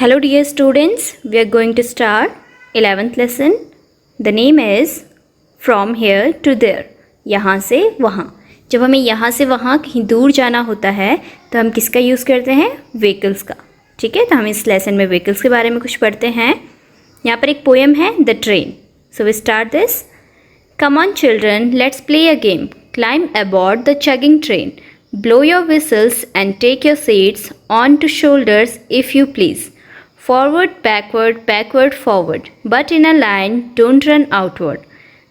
Hello dear students, we are going to start 11th lesson. The name is From Here to There. यहाँ से वहाँ. जब हमें यहाँ से वहाँ कहीं दूर जाना होता है तो हम किसका यूज़ करते हैं? व्हीकल्स का. ठीक है, तो हम इस लेसन में व्हीकल्स के बारे में कुछ पढ़ते हैं. यहाँ पर एक पोएम है the train. So we start this. Come on children, let's play a game. Climb aboard the chugging train. Blow your whistles and take your seats on to shoulders if you please. Forward, backward, backward, forward. But in a line, don't run outward.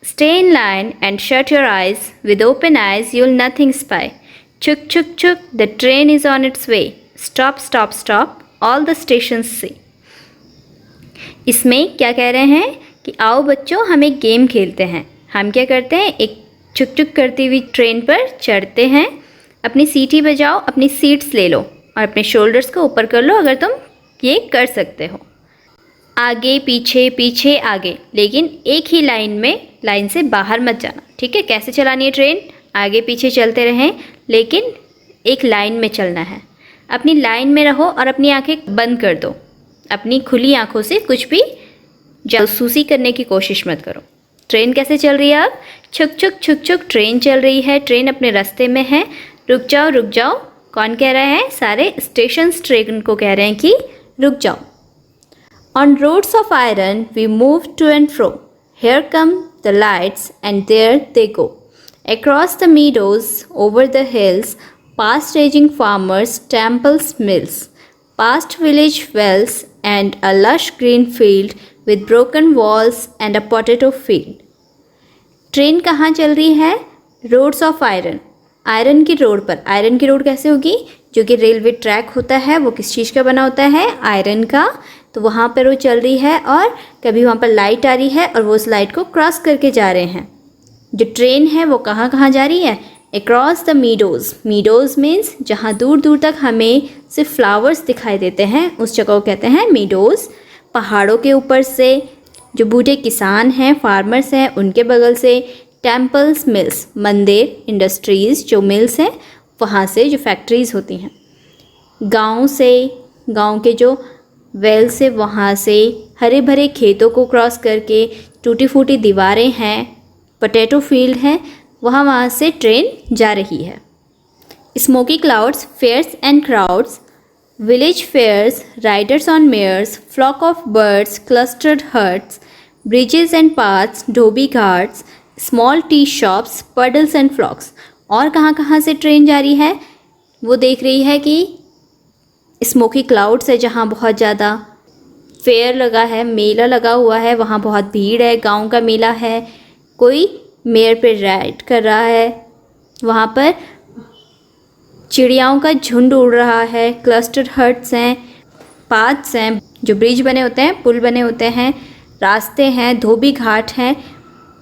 Stay in line and shut your eyes. With open eyes, you'll nothing spy. Chuk, chuk, chuk, the train is on its way. Stop, stop, stop, all the stations say. इसमें क्या कह रहे हैं कि आओ बच्चों हम एक गेम खेलते हैं. हम क्या करते हैं, एक चुक चुक करती हुई ट्रेन पर चढ़ते हैं. अपनी सीटी बजाओ, अपनी सीट्स ले लो और अपने शोल्डर्स को ऊपर कर लो अगर तुम ये कर सकते हो. आगे पीछे पीछे आगे, लेकिन एक ही लाइन से बाहर मत जाना. ठीक है, कैसे चलानी है ट्रेन? आगे पीछे चलते रहें लेकिन एक लाइन में चलना है. अपनी लाइन में रहो और अपनी आंखें बंद कर दो. अपनी खुली आंखों से कुछ भी जासूसी करने की कोशिश मत करो. ट्रेन कैसे चल रही है अब? छुक छुक छुक छुक ट्रेन चल रही है. ट्रेन अपने रास्ते में है. रुक जाओ रुक जाओ. कौन कह रहा है? सारे स्टेशंस ट्रेन को कह रहे हैं कि रुक जाओ. On roads of iron we move to and fro. Here come the lights and there they go. Across the meadows, over the hills, past raging farmers, temples, mills, past village wells and a lush green field with broken walls and a potato field. Train कहाँ चल रही है? Roads of iron. Iron की road पर. Iron की road कैसे होगी? जो कि रेलवे ट्रैक होता है वो किस चीज़ का बना होता है? आयरन का. तो वहाँ पर वो चल रही है और कभी वहाँ पर लाइट आ रही है और वो उस लाइट को क्रॉस करके जा रहे हैं. जो ट्रेन है वो कहाँ कहाँ जा रही है? Across the meadows. Meadows means जहाँ दूर दूर तक हमें सिर्फ फ्लावर्स दिखाई देते हैं उस जगह को कहते हैं मीडोज़. पहाड़ों के ऊपर से जो बूढ़े किसान हैं, फार्मर्स हैं, उनके बगल से. टेम्पल्स, मिल्स, मंदिर, इंडस्ट्रीज़ जो मिल्स हैं वहाँ से जो फैक्ट्रीज़ होती हैं. गांव से, गांव के जो वेल से, वहाँ से हरे भरे खेतों को क्रॉस करके टूटी फूटी दीवारें हैं, पोटैटो फील्ड हैं, वहाँ से ट्रेन जा रही है. Smoky clouds, fairs and crowds, village fairs, riders on mares, flock of birds, clustered huts, bridges and paths, dhobi ghats, small tea shops, puddles and flocks. और कहाँ कहाँ से ट्रेन जा रही है? वो देख रही है कि स्मोकी क्लाउड्स है जहाँ बहुत ज़्यादा. फेयर लगा है, मेला लगा हुआ है, वहाँ बहुत भीड़ है, गांव का मेला है. कोई मेयर पे राइड कर रहा है, वहाँ पर चिड़ियाओं का झुंड उड़ रहा है. क्लस्टर्ड हट्स हैं, पाथ्स हैं जो ब्रिज बने होते हैं, पुल बने होते हैं, रास्ते हैं, धोबी घाट हैं,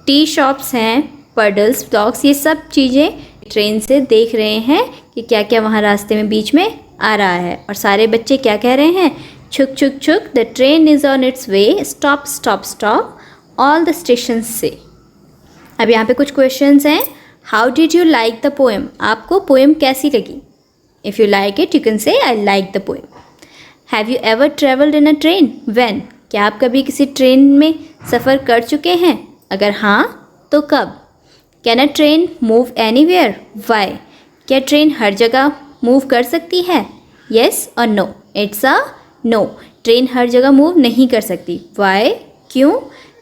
टी शॉप्स हैं, पडल्स, फ्लॉक्स. ये सब चीज़ें ट्रेन से देख रहे हैं कि क्या क्या वहाँ रास्ते में बीच में आ रहा है. और सारे बच्चे क्या कह रहे हैं? छुक छुक छुक the train is on it's way. Stop stop stop all the station से. अब यहाँ पे कुछ क्वेश्चंस हैं. How did you like the poem? आपको पोएम कैसी लगी? If you like it you can say I like the poem. Have you ever travelled in a train? When? क्या आप कभी किसी ट्रेन में सफ़र कर चुके हैं? अगर हाँ तो कब? Can a train move anywhere? Why? क्या ट्रेन हर जगह मूव कर सकती है? येस और no? It's a no. Train हर जगह मूव नहीं कर सकती. वाई? क्यों?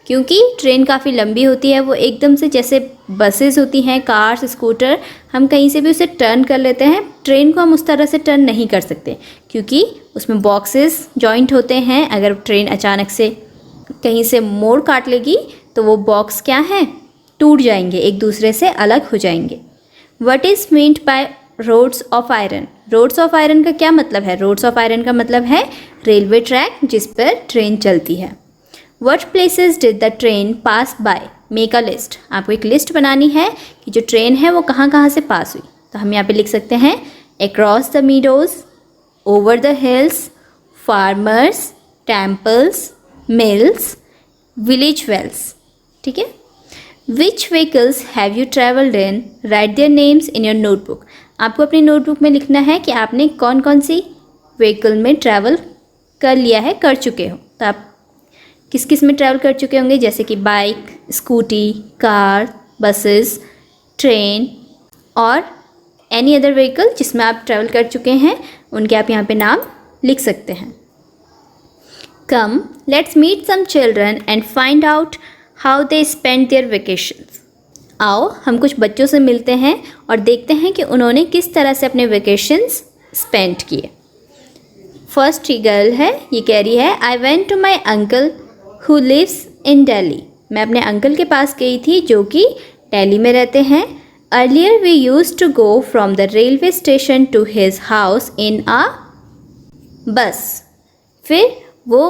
क्योंकि ट्रेन काफ़ी लंबी होती है. वो एकदम से जैसे बसेस होती हैं, कार्स, स्कूटर, हम कहीं से भी उसे टर्न कर लेते हैं. ट्रेन को हम उस तरह से टर्न नहीं कर सकते क्योंकि उसमें बॉक्सेस जॉइंट होते हैं. अगर ट्रेन अचानक से कहीं से मोड़ काट लेगी तो वो बॉक्स क्या हैं? टूट जाएंगे, एक दूसरे से अलग हो जाएंगे. What is meant by roads of iron? Roads of iron का क्या मतलब है? रोड्स ऑफ आयरन का मतलब है रेलवे ट्रैक जिस पर ट्रेन चलती है. What places did the train pass by? Make a list. आपको एक लिस्ट बनानी है कि जो ट्रेन है वो कहाँ कहाँ से पास हुई. तो हम यहाँ पे लिख सकते हैं across the meadows, over the hills, farmers, temples, mills, village wells. ठीक है. Which vehicles have you traveled in? Write their names in your notebook. आपको अपनी नोटबुक में लिखना है कि आपने कौन कौन सी व्हीकल में ट्रैवल कर लिया है, कर चुके हो। तो आप किस किस में ट्रैवल कर चुके होंगे, जैसे कि bike, scooty, car, buses, train और एनी अदर व्हीकल जिसमें आप ट्रैवल कर चुके हैं, उनके आप यहाँ पे नाम लिख सकते हैं। Come let's meet some children and find out how they spend their vacations. आओ हम कुछ बच्चों से मिलते हैं और देखते हैं कि उन्होंने किस तरह से अपने वेकेशंस स्पेंड किए। फर्स्ट गर्ल है, ये कह रही है I went to my uncle who lives in Delhi. मैं अपने अंकल के पास गई थी जो कि दिल्ली में रहते हैं। Earlier we used to go from the railway station to his house in a bus. फिर वो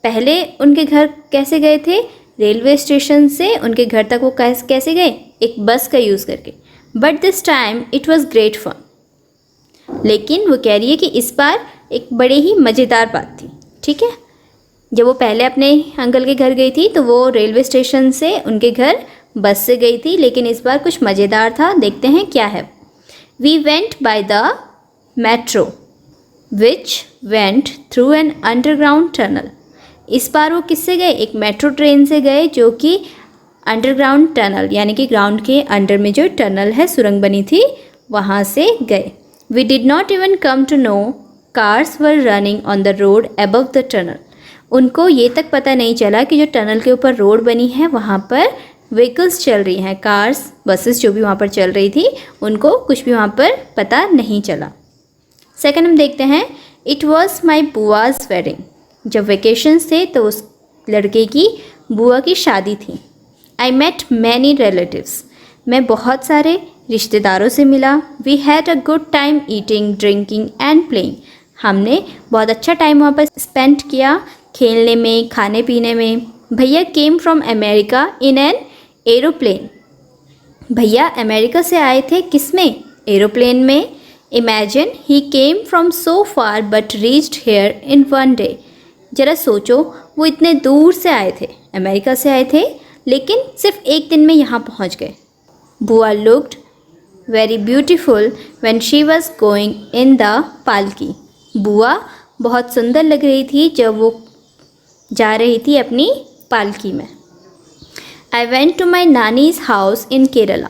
पहले उनके घर कैसे गए थे, रेलवे स्टेशन से उनके घर तक वो कैसे गए, एक बस का यूज़ करके। But this time it was great fun. लेकिन वो कह रही है कि इस बार एक बड़े ही मज़ेदार बात थी। ठीक है, जब वो पहले अपने अंकल के घर गई थी तो वो रेलवे स्टेशन से उनके घर बस से गई थी, लेकिन इस बार कुछ मज़ेदार था। देखते हैं क्या है। We went by the metro which went through an underground tunnel. इस बार वो किससे गए, एक मेट्रो ट्रेन से गए जो कि अंडरग्राउंड टनल यानी कि ग्राउंड के अंडर में जो टनल है, सुरंग बनी थी, वहाँ से गए। We did not even come to know cars were running on the road above the tunnel. उनको ये तक पता नहीं चला कि जो टनल के ऊपर रोड बनी है वहाँ पर व्हीकल्स चल रही हैं, कार्स, बसेस जो भी वहाँ पर चल रही थी, उनको कुछ भी वहाँ पर पता नहीं चला। सेकंड हम देखते हैं, it was my bua's wedding. जब वेकेशंस थे तो उस लड़के की बुआ की शादी थी। I met many relatives. मैं बहुत सारे रिश्तेदारों से मिला। We had a good time eating, drinking and playing. हमने बहुत अच्छा टाइम वहाँ पर स्पेंड किया, खेलने में, खाने पीने में। भैया came from America in an aeroplane. भैया अमेरिका से आए थे, किस में, एरोप्लेन में। Imagine he came from so far but reached here in one day. ज़रा सोचो, वो इतने दूर से आए थे, अमेरिका से आए थे, लेकिन सिर्फ एक दिन में यहाँ पहुँच गए। बुआ looked very beautiful when she was going in the पालकी। बुआ बहुत सुंदर लग रही थी जब वो जा रही थी अपनी पालकी में। I went to my nani's house in Kerala.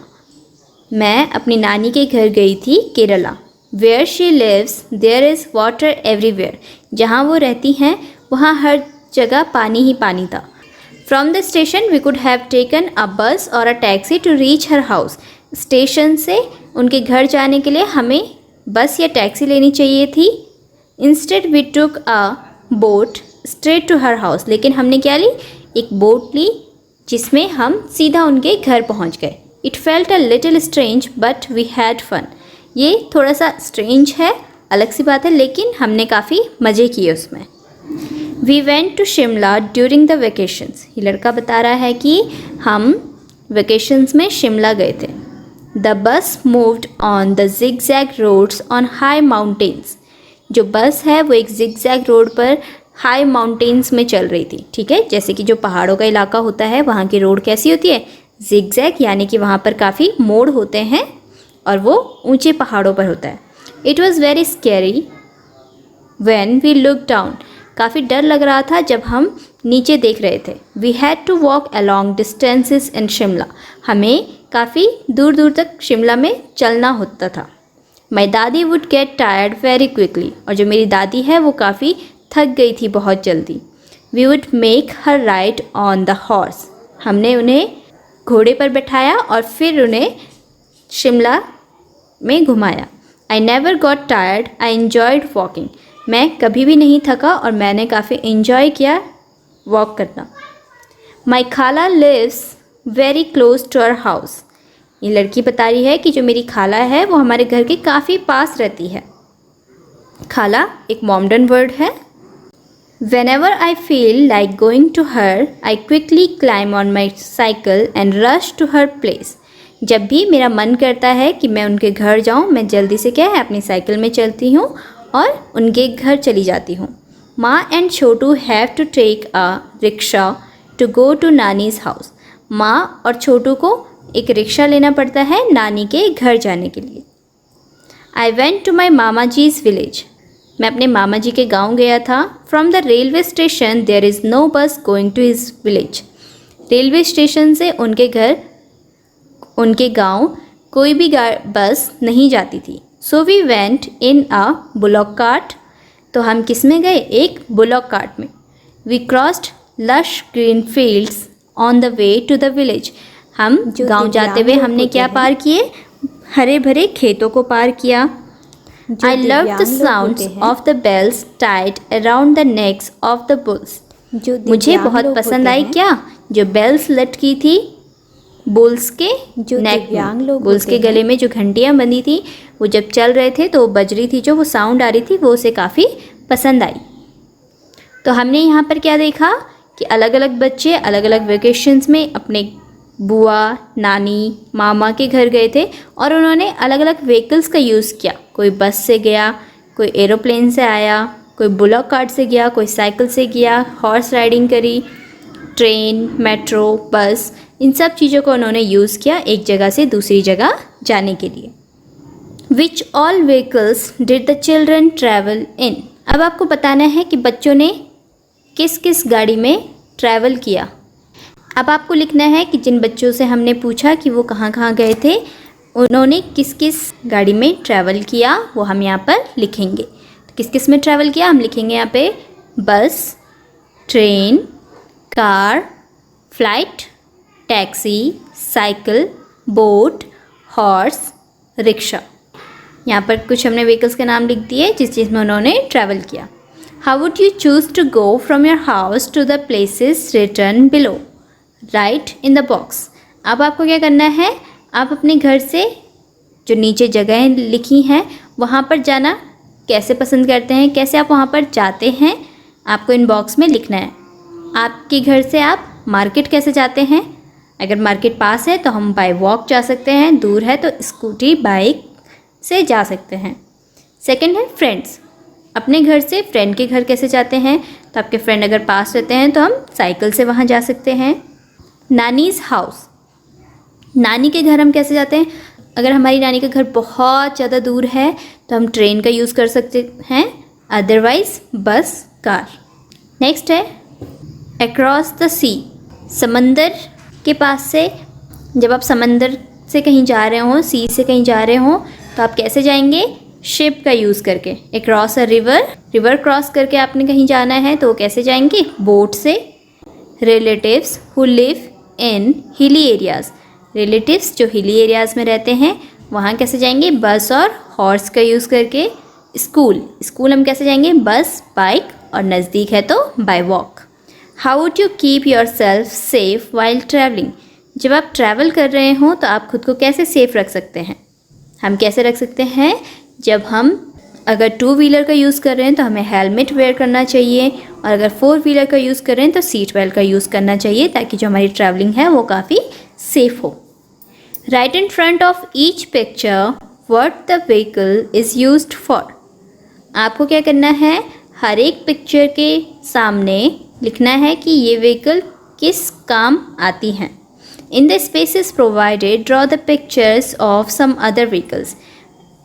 मैं अपनी नानी के घर गई थी Kerala. Where she lives there is water everywhere. जहाँ वो रहती हैं वहाँ हर जगह पानी ही पानी था। From the station we could have taken a bus or a taxi to reach her house. Station से उनके घर जाने के लिए हमें बस या टैक्सी लेनी चाहिए थी। Instead we took a boat straight to her house. लेकिन हमने क्या ली, एक बोट ली जिसमें हम सीधा उनके घर पहुंच गए। It felt a little strange but we had fun. ये थोड़ा सा स्ट्रेंज है, अलग सी बात है, लेकिन हमने काफ़ी मज़े किए उसमें। We went to Shimla during the vacations. ये लड़का बता रहा है कि हम वेकेशंस में शिमला गए थे। The bus moved on the zigzag roads on high mountains. जो बस है वो एक जिगजैग रोड पर हाई माउंटेन्स में चल रही थी। ठीक है, जैसे कि जो पहाड़ों का इलाका होता है वहाँ की रोड कैसी होती है, जिगजैग, यानी कि वहाँ पर काफ़ी मोड़ होते हैं और वो ऊंचे पहाड़ों पर होता है। It was very scary when we look down. काफ़ी डर लग रहा था जब हम नीचे देख रहे थे। We had to walk along distances in Shimla. हमें काफ़ी दूर दूर तक शिमला में चलना होता था। माई दादी would get tired very quickly. और जो मेरी दादी है वो काफ़ी थक गई थी बहुत जल्दी। We would make her ride on the horse. हमने उन्हें घोड़े पर बैठाया और फिर उन्हें शिमला में घुमाया। I never got tired, I enjoyed walking. मैं कभी भी नहीं थका और मैंने काफ़ी इन्जॉय किया वॉक करना। My khala lives very close to our house. ये लड़की बता रही है कि जो मेरी खाला है वो हमारे घर के काफ़ी पास रहती है। खाला एक मॉडर्न वर्ड है। Whenever I feel like going to her, I quickly climb on my cycle and rush to her place. जब भी मेरा मन करता है कि मैं उनके घर जाऊं, मैं जल्दी से क्या है अपनी साइकिल में चलती हूं और उनके घर चली जाती हूं। Maa and Chhotu have to take a rickshaw to go to nani's house. माँ और छोटू को एक रिक्शा लेना पड़ता है नानी के घर जाने के लिए। I went to my mama ji's village. मैं अपने मामा जी के गांव गया था। From the railway station there is no bus going to his village. Railway station से उनके घर, उनके गांव कोई भी बस नहीं जाती थी। So we went in a bullock cart. तो हम किस में गए? एक बुलॉक कार्ट में। We crossed lush green fields on the way to the village. हम गांव जाते हुए हमने क्या पार किए? हरे भरे खेतों को पार किया। I loved the sounds of the bells tied around the necks of the bulls. मुझे बहुत पसंद आई क्या? जो बेल्स लटकी थी बुल्स के नेक में, बुल्स के गले में जो घंटियाँ बंधी थी, वो जब चल रहे थे तो वो बज रही थी, जो वो साउंड आ रही थी वो उसे काफ़ी पसंद आई। तो हमने यहाँ पर क्या देखा कि अलग अलग बच्चे अलग अलग वेकेशंस में अपने बुआ, नानी, मामा के घर गए थे और उन्होंने अलग अलग व्हीकल्स का यूज़ किया। कोई बस से गया, कोई एरोप्लेन से आया, कोई बुलॉक कार्ट से गया, कोई साइकिल से गया, हॉर्स राइडिंग करी, ट्रेन, मेट्रो, बस, इन सब चीज़ों को उन्होंने यूज़ किया एक जगह से दूसरी जगह जाने के लिए। Which all vehicles did the children travel in. अब आपको बताना है कि बच्चों ने किस किस गाड़ी में ट्रैवल किया। अब आपको लिखना है कि जिन बच्चों से हमने पूछा कि वो कहाँ कहाँ गए थे, उन्होंने किस किस गाड़ी में ट्रैवल किया, वो हम यहाँ पर लिखेंगे। तो किस किस में ट्रैवल किया हम लिखेंगे यहाँ पे बस, train, car, flight, taxi, cycle, boat, horse, rickshaw. यहाँ पर कुछ हमने व्हीकल्स के नाम लिख दिए जिस चीज़ में उन्होंने ट्रैवल किया। How would you choose to go from your house to the places written below, write in the box. अब आपको क्या करना है, आप अपने घर से जो नीचे जगहें लिखी हैं वहाँ पर जाना कैसे पसंद करते हैं, कैसे आप वहाँ पर जाते हैं, आपको इन बॉक्स में लिखना है। आपके घर से आप मार्केट कैसे जाते हैं? अगर मार्केट पास है तो हम बाय वॉक जा सकते हैं, दूर है तो स्कूटी, बाइक से जा सकते हैं। सेकंड है फ्रेंड्स। अपने घर से फ्रेंड के घर कैसे जाते हैं? तो आपके फ्रेंड अगर पास रहते हैं तो हम साइकिल से वहाँ जा सकते हैं। नानीज़ हाउस, नानी के घर हम कैसे जाते हैं? अगर हमारी नानी का घर बहुत ज़्यादा दूर है तो हम ट्रेन का यूज़ कर सकते हैं, अदरवाइज़ बस, कार। नेक्स्ट है अक्रॉस द सी। समंदर के पास से, जब आप समंदर से कहीं जा रहे हो, सी से कहीं जा रहे हो, तो आप कैसे जाएंगे? शिप का यूज़ करके। Across a river, river cross करके आपने कहीं जाना है तो कैसे जाएंगे? बोट से। Relatives who live in hilly areas, relatives जो हिली एरियाज़ में रहते हैं वहाँ कैसे जाएंगे? बस और हॉर्स का यूज़ करके। स्कूल, स्कूल हम कैसे जाएंगे? बस, बाइक, और नज़दीक है तो bye walk. How would you keep your self safe while travelling. जब आप ट्रैवल कर रहे हों तो आप खुद को कैसे सेफ रख सकते हैं? हम कैसे रख सकते हैं? जब हम अगर 2 व्हीलर का यूज़ कर रहे हैं तो हमें हेलमेट वेयर करना चाहिए, और अगर 4 व्हीलर का यूज़ कर रहे हैं तो सीट बेल्ट का यूज़ करना चाहिए, ताकि जो हमारी ट्रैवलिंग है वो काफ़ी सेफ हो। Right in front of each picture what the vehicle is used for. आपको क्या करना है? हर एक पिक्चर के सामने लिखना है कि ये व्हीकल किस काम आती हैं। In the spaces provided draw the pictures of some other vehicles.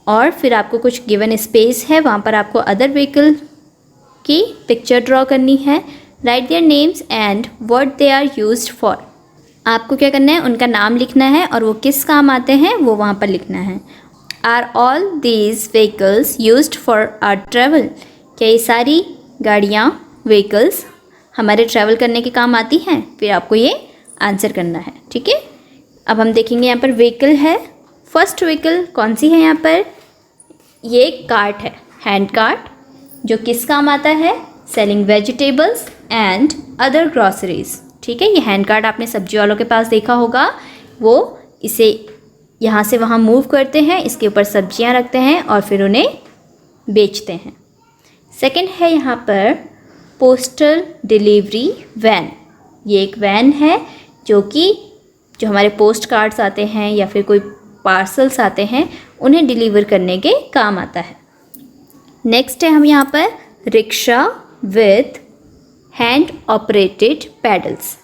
और फिर आपको कुछ गिवन स्पेस है, वहाँ पर आपको अदर व्हीकल की पिक्चर ड्रॉ करनी है। Write their names and what they are used for. आपको क्या करना है? उनका नाम लिखना है और वो किस काम आते हैं वो वहाँ पर लिखना है। Are all these vehicles used for our travel. क्या ये सारी गाड़ियाँ, व्हीकल्स हमारे ट्रैवल करने के काम आती हैं? फिर आपको ये आंसर करना है, ठीक है। अब हम देखेंगे यहाँ पर व्हीकल है। फर्स्ट व्हीकल कौन सी है? यहाँ पर ये एक कार्ट है, हैंड कार्ट, जो किस काम आता है? Selling vegetables and other groceries, ठीक है। ये हैंड कार्ट आपने सब्जी वालों के पास देखा होगा, वो इसे यहाँ से वहाँ मूव करते हैं, इसके ऊपर सब्जियाँ रखते हैं और फिर उन्हें बेचते हैं। सेकंड है यहाँ पर पोस्टल डिलीवरी वैन। ये एक वैन है जो हमारे पोस्ट कार्ड्स आते हैं या फिर कोई पार्सल्स आते हैं उन्हें डिलीवर करने के काम आता है। नेक्स्ट है हम यहाँ पर rickshaw with hand operated paddles.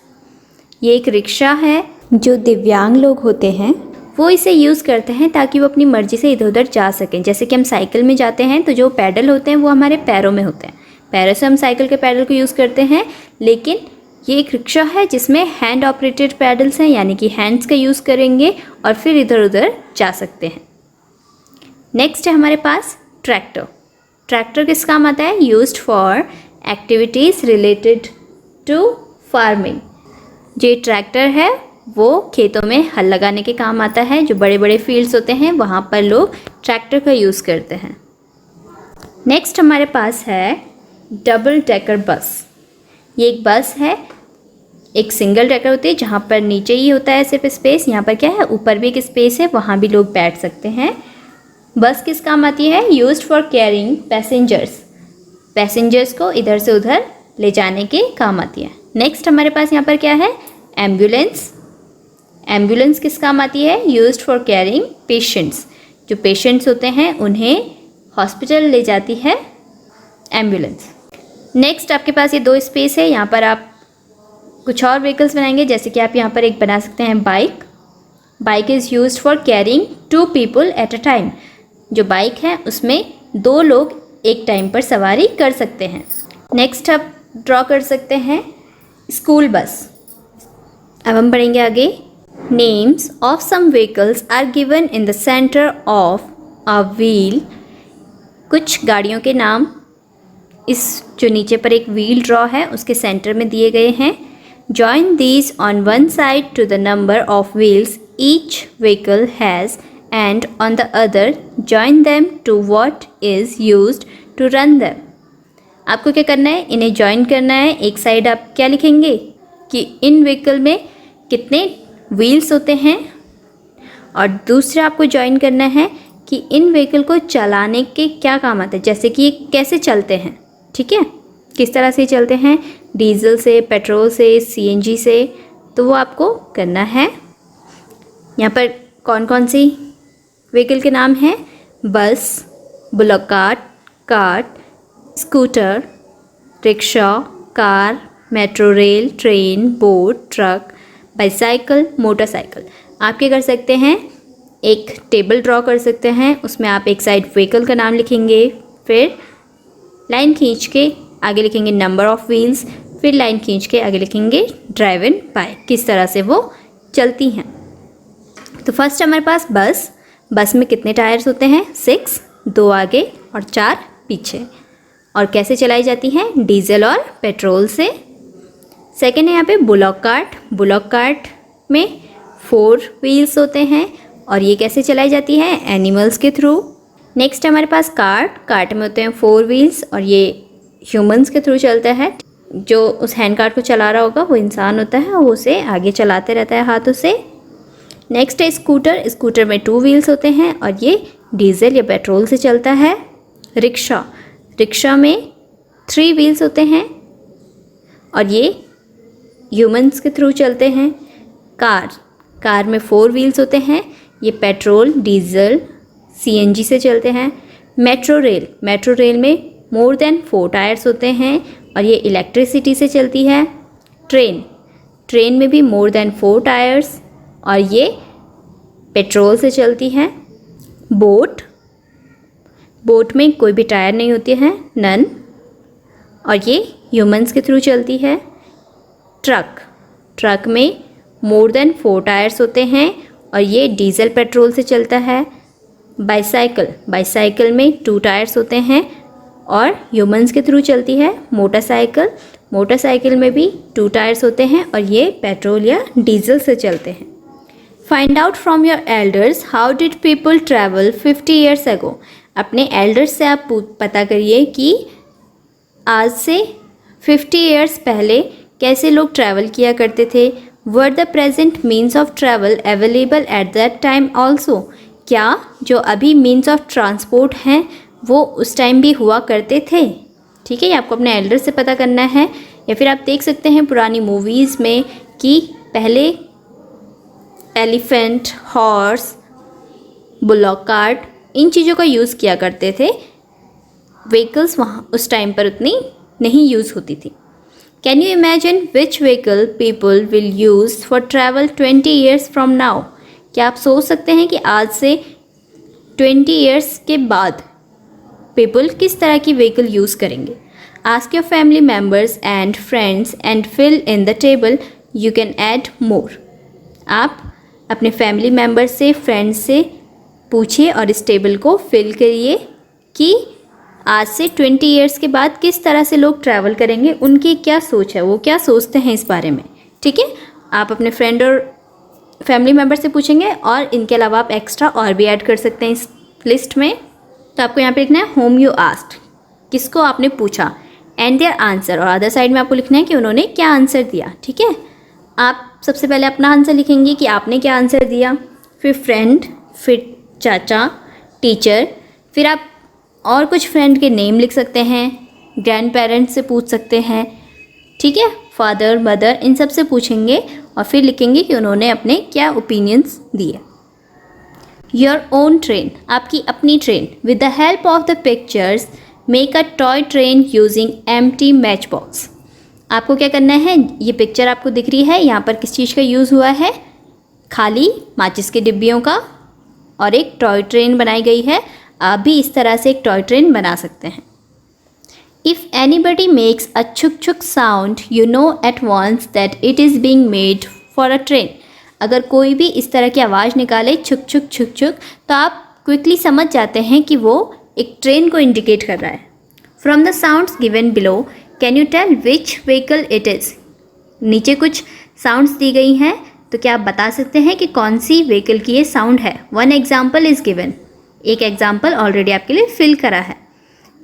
ये एक रिक्शा है जो दिव्यांग लोग होते हैं वो इसे यूज़ करते हैं ताकि वो अपनी मर्ज़ी से इधर उधर जा सकें। जैसे कि हम साइकिल में जाते हैं तो जो पैडल होते हैं वो हमारे पैरों में होते हैं, पैरों से हम साइकिल के पैडल को यूज़ करते हैं। लेकिन ये एक रिक्शा है जिसमें हैंड ऑपरेटेड पैडल्स हैं, यानी कि हैंड्स का यूज़ करेंगे और फिर इधर उधर जा सकते हैं। नेक्स्ट है हमारे पास ट्रैक्टर। ट्रैक्टर किस काम आता है? Used for activities related to farming. जो ट्रैक्टर है वो खेतों में हल लगाने के काम आता है। जो बड़े बड़े फील्ड्स होते हैं वहाँ पर लोग ट्रैक्टर का यूज़ करते हैं। नेक्स्ट हमारे पास है डबल डेकर बस। ये एक बस है, एक सिंगल डेकर होती है जहाँ पर नीचे ही होता है सिर्फ स्पेस, यहाँ पर क्या है ऊपर भी एक स्पेस है, वहाँ भी लोग बैठ सकते हैं। बस किस काम आती है? Used for carrying passengers. Passengers को इधर से उधर ले जाने के काम आती है। नेक्स्ट हमारे पास यहाँ पर क्या है? एम्बुलेंस। एम्बुलेंस किस काम आती है? Used for carrying patients. जो पेशेंट्स होते हैं उन्हें हॉस्पिटल ले जाती है एम्बुलेंस। नेक्स्ट आपके पास ये दो स्पेस है, यहाँ पर आप कुछ और व्हीकल्स बनाएंगे। जैसे कि आप यहाँ पर एक बना सकते हैं bike. Bike is used for carrying 2 people at a time. जो बाइक है उसमें 2 लोग एक टाइम पर सवारी कर सकते हैं। नेक्स्ट आप ड्रॉ कर सकते हैं स्कूल बस। अब हम पढ़ेंगे आगे। Names of some vehicles are given in the centre of a wheel. कुछ गाड़ियों के नाम इस जो नीचे पर एक व्हील ड्रॉ है उसके सेंटर में दिए गए हैं। Join these on one side to the number of wheels each vehicle has and on the other join them to what is used to run them। आपको क्या करना है? इन्हें ज्वाइन करना है। एक साइड आप क्या लिखेंगे कि इन व्हीकल में कितने व्हील्स होते हैं, और दूसरा आपको ज्वाइन करना है कि इन व्हीकल को चलाने के क्या काम आते हैं। जैसे कि ये कैसे चलते हैं, ठीक है, किस तरह से चलते हैं, डीजल से, पेट्रोल से, सीएनजी से, तो वो आपको करना है। यहाँ पर कौन कौन सी व्हीकल के नाम हैं? बस, bullock cart, cart, scooter, rickshaw, car, metro rail, train, boat, truck, bicycle, motorcycle. आप क्या कर सकते हैं? एक टेबल ड्रॉ कर सकते हैं, उसमें आप एक साइड व्हीकल का नाम लिखेंगे, फिर लाइन खींच के आगे लिखेंगे नंबर ऑफ़ व्हील्स, फिर लाइन खींच के आगे लिखेंगे ड्राइवन बाय, किस तरह से वो चलती हैं। तो फर्स्ट हमारे पास बस। बस में कितने टायर्स होते हैं? 6, 2 आगे और 4 पीछे। और कैसे चलाई जाती हैं? डीजल और पेट्रोल से। सेकेंड है यहाँ पे बुलॉक कार्ट। बुलॉक कार्ट में 4 व्हील्स होते हैं और ये कैसे चलाई जाती है? एनिमल्स के थ्रू। नेक्स्ट हमारे पास कार्ट। कार्ट में होते हैं 4 व्हील्स और ये ह्यूमंस के थ्रू चलता है। जो उस हैंड कार्ट को चला रहा होगा वो इंसान होता है और उसे आगे चलाते रहता है हाथों से। नेक्स्ट है स्कूटर। स्कूटर में 2 व्हील्स होते हैं और ये डीजल या पेट्रोल से चलता है। रिक्शा। रिक्शा में 3 व्हील्स होते हैं और ये ह्यूमंस के थ्रू चलते हैं। कार। कार में 4 व्हील्स होते हैं, ये पेट्रोल, डीजल, सीएनजी से चलते हैं। Metro rail. मेट्रो रेल में मोर देन 4 टायर्स होते हैं और ये इलेक्ट्रिसिटी से चलती है। ट्रेन। ट्रेन में भी मोर देन 4 टायर्स और ये पेट्रोल से चलती है। बोट। बोट में कोई भी टायर नहीं होती है, नन, और ये ह्यूमंस के थ्रू चलती है। ट्रक। ट्रक में मोर देन 4 टायर्स होते हैं और ये डीजल पेट्रोल से चलता है। बाईसाइकिल। बाईसाइकिल में 2 टायर्स होते हैं और ह्यूमंस के थ्रू चलती है। मोटरसाइकिल। मोटरसाइकिल में भी 2 टायर्स होते हैं और ये पेट्रोल या डीजल से चलते हैं। Find out from your elders how did people travel 50 years ago। अपने एल्डर्स से आप पता करिए कि आज से 50 years पहले कैसे लोग ट्रैवल किया करते थे। Were the present means of travel available at that time also. क्या जो अभी मीन्स ऑफ ट्रांसपोर्ट हैं वो उस टाइम भी हुआ करते थे। ठीक है, ये आपको अपने एल्डर से पता करना है। या फिर आप देख सकते हैं पुरानी मूवीज़ में कि पहले एलिफेंट, हॉर्स, बुलॉक कार्ट, इन चीज़ों का यूज़ किया करते थे। व्हीकल्स वहाँ उस टाइम पर उतनी नहीं यूज़ होती थी। Can you imagine which vehicle people will use for travel 20 years from now. क्या आप सोच सकते हैं कि आज से 20 ईयर्स के बाद पीपल किस तरह की व्हीकल यूज़ करेंगे? Ask your family members and friends and fill in the table, you can add more. आप अपने फैमिली मेम्बर से, फ्रेंड्स से पूछिए और इस टेबल को फिल करिए कि आज से 20 ईयर्स के बाद किस तरह से लोग ट्रैवल करेंगे, उनकी क्या सोच है, वो क्या सोचते हैं इस बारे में। ठीक है, आप अपने फ्रेंड और फैमिली मेम्बर से पूछेंगे और इनके अलावा आप एक्स्ट्रा और भी ऐड कर सकते हैं इस लिस्ट में। तो आपको यहाँ पे लिखना है होम यू आस्क्ड, किसको आपने पूछा, एंड देयर आंसर, और अदर साइड में आपको लिखना है कि उन्होंने क्या आंसर दिया। ठीक है, आप सबसे पहले अपना आंसर लिखेंगे कि आपने क्या आंसर दिया, फिर फ्रेंड, फिर चाचा, टीचर, फिर आप और कुछ फ्रेंड के नेम लिख सकते हैं, ग्रैंड पेरेंट्स से पूछ सकते हैं। ठीक है, फादर, मदर, इन सब से पूछेंगे और फिर लिखेंगे कि उन्होंने अपने क्या ओपिनियंस दिए। योर ओन ट्रेन, आपकी अपनी train. With the help of the pictures make a toy train using empty match box. आपको क्या करना है, ये पिक्चर आपको दिख रही है, यहाँ पर किस चीज़ का यूज़ हुआ है, खाली माचिस के डिब्बियों का, और एक टॉय ट्रेन बनाई गई है। आप भी इस तरह से एक टॉय ट्रेन बना सकते हैं। If anybody makes a chuk chuk sound, you know at once that it is being made for a train. अगर कोई भी इस तरह की आवाज़ निकाले छुक छुक छुक छुक, तो आप क्विकली समझ जाते हैं कि वो एक ट्रेन को इंडिकेट कर रहा है। From the sounds given below, can you tell which vehicle it is? नीचे कुछ साउंड्स दी गई हैं, तो क्या आप बता सकते हैं कि कौन सी व्हीकल की ये साउंड है? One example is given. एक एग्जाम्पल ऑलरेडी आपके लिए फिल करा है।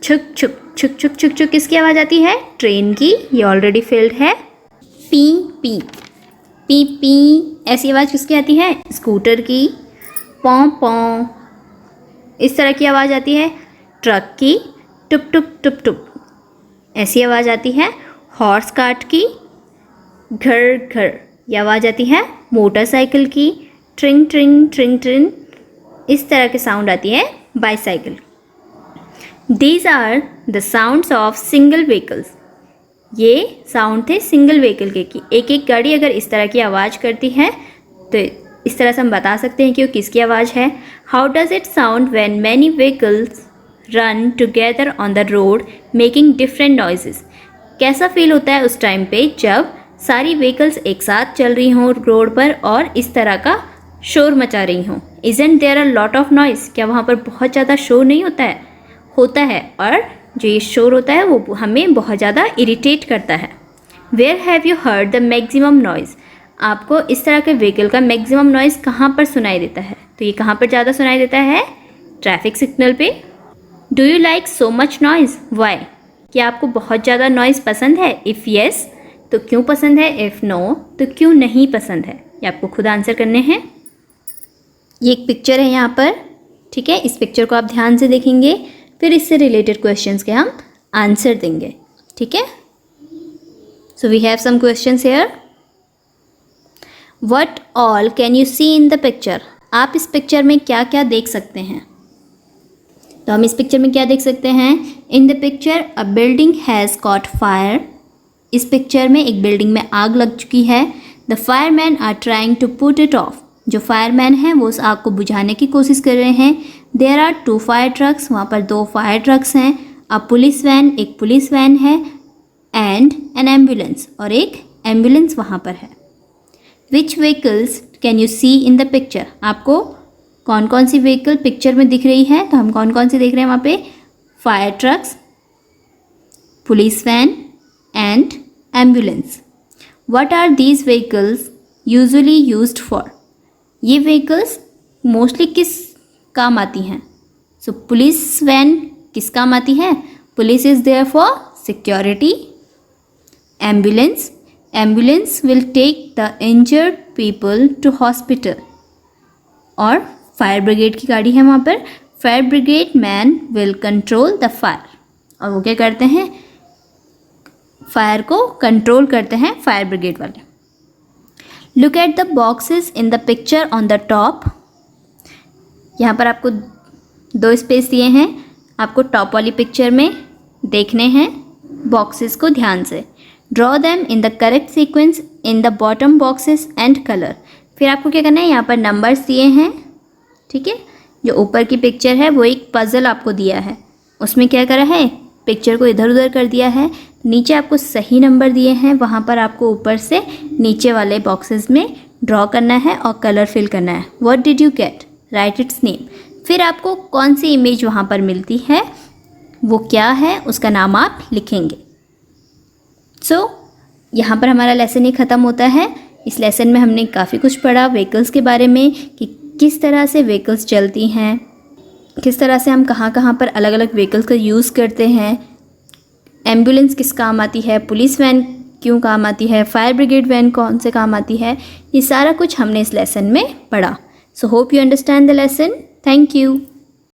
छुक छुक छुक छुक छुक छुक किसकी आवाज़ आती है? ट्रेन की, ये ऑलरेडी फिल्ड है। पी पी पी पी ऐसी आवाज़ किसकी आती है? स्कूटर की। पौ पौ इस तरह की आवाज़ आती है ट्रक की। टुप टुप टुप टुप ऐसी आवाज़ आती है हॉर्स कार्ट की। घर घर ये आवाज़ आती है मोटरसाइकिल की। ट्रिंग ट्रिंग ट्रिंग ट्रिंग इस तरह के साउंड आती है bicycle. These are the sounds of single vehicles. ये साउंड थे सिंगल व्हीकल के कि एक एक गाड़ी अगर इस तरह की आवाज़ करती है तो इस तरह से हम बता सकते हैं कि वो किसकी आवाज़ है। How does it sound when many vehicles run together on the road making different noises? कैसा फील होता है उस टाइम पे जब सारी व्हीकल्स एक साथ चल रही हों रोड पर और इस तरह का शोर मचा रही हों। Isn't there a lot of noise? क्या वहाँ पर बहुत ज़्यादा शोर नहीं होता है? होता है, और जो ये शोर होता है वो हमें बहुत ज़्यादा इरिटेट करता है। Where have you heard the maximum noise? आपको इस तरह के व्हीकल का मैक्सिमम नॉइज़ कहाँ पर सुनाई देता है? तो ये कहाँ पर ज़्यादा सुनाई देता है? ट्रैफिक सिग्नल पे। Do you like so much noise? Why? क्या आपको बहुत ज़्यादा नॉइज़ पसंद है? इफ़ येस तो क्यों पसंद है? इफ़ नो तो क्यों नहीं पसंद है? ये आपको खुद आंसर करने हैं। ये एक पिक्चर है यहाँ पर, ठीक है, इस पिक्चर को आप ध्यान से देखेंगे, फिर इससे रिलेटेड क्वेश्चंस के हम आंसर देंगे। ठीक है, so we have some questions here. What all can you see in the picture? आप इस पिक्चर में क्या क्या देख सकते हैं? तो हम इस पिक्चर में क्या देख सकते हैं? In the picture a building has caught fire. इस पिक्चर में एक बिल्डिंग में आग लग चुकी है। The fireman are trying to put it off. जो फायरमैन हैं वो उस आग को बुझाने की कोशिश कर रहे हैं। There are 2 fire trucks. वहाँ पर 2 फायर ट्रक्स हैं। अ पुलिस वैन, एक पुलिस वैन है। एंड एन एम्बुलेंस, और एक एम्बुलेंस वहाँ पर है। Which vehicles can you see in the picture? आपको कौन कौन सी व्हीकल पिक्चर में दिख रही है? तो हम कौन कौन सी देख रहे हैं वहाँ पे? Fire trucks, police van and ambulance. What are these vehicles usually used for? ये व्हीकल्स मोस्टली किस काम आती हैं? सो पुलिस वैन किस काम आती है? Police is there for security. Ambulance will take the injured people to hospital. और फायर ब्रिगेड की गाड़ी है वहाँ पर। Fire brigade man will control the fire. और वो क्या करते हैं? फायर को कंट्रोल करते हैं फायर ब्रिगेड वाले। Look at the boxes in the picture on the top. यहाँ पर आपको 2 स्पेस दिए हैं, आपको टॉप वाली पिक्चर में देखने हैं बॉक्सेस को ध्यान से। Draw them in the correct sequence in the bottom boxes and colour. फिर आपको क्या करना है, यहाँ पर नंबर्स दिए हैं, ठीक है। जो ऊपर की पिक्चर है वो एक पज़ल आपको दिया है, उसमें क्या करा है, पिक्चर को इधर उधर कर दिया है। नीचे आपको सही नंबर दिए हैं, वहाँ पर आपको ऊपर से नीचे वाले बॉक्सेस में ड्रॉ करना है और कलर फिल करना है। What did you get, right it's name. फिर आपको कौन सी इमेज वहाँ पर मिलती है, वो क्या है, उसका नाम आप लिखेंगे। सो यहाँ पर हमारा लेसन ही ख़त्म होता है। इस लेसन में हमने काफ़ी कुछ पढ़ा व्हीकल्स के बारे में, कि किस तरह से व्हीकल्स चलती हैं, किस तरह से हम कहाँ कहाँ पर अलग अलग व्हीकल्स का यूज़ करते हैं, एम्बुलेंस किस काम आती है, पुलिस वैन क्यों काम आती है, फायर ब्रिगेड वैन कौन से काम आती है, ये सारा कुछ हमने इस लेसन में पढ़ा। So hope you understand the lesson. Thank you.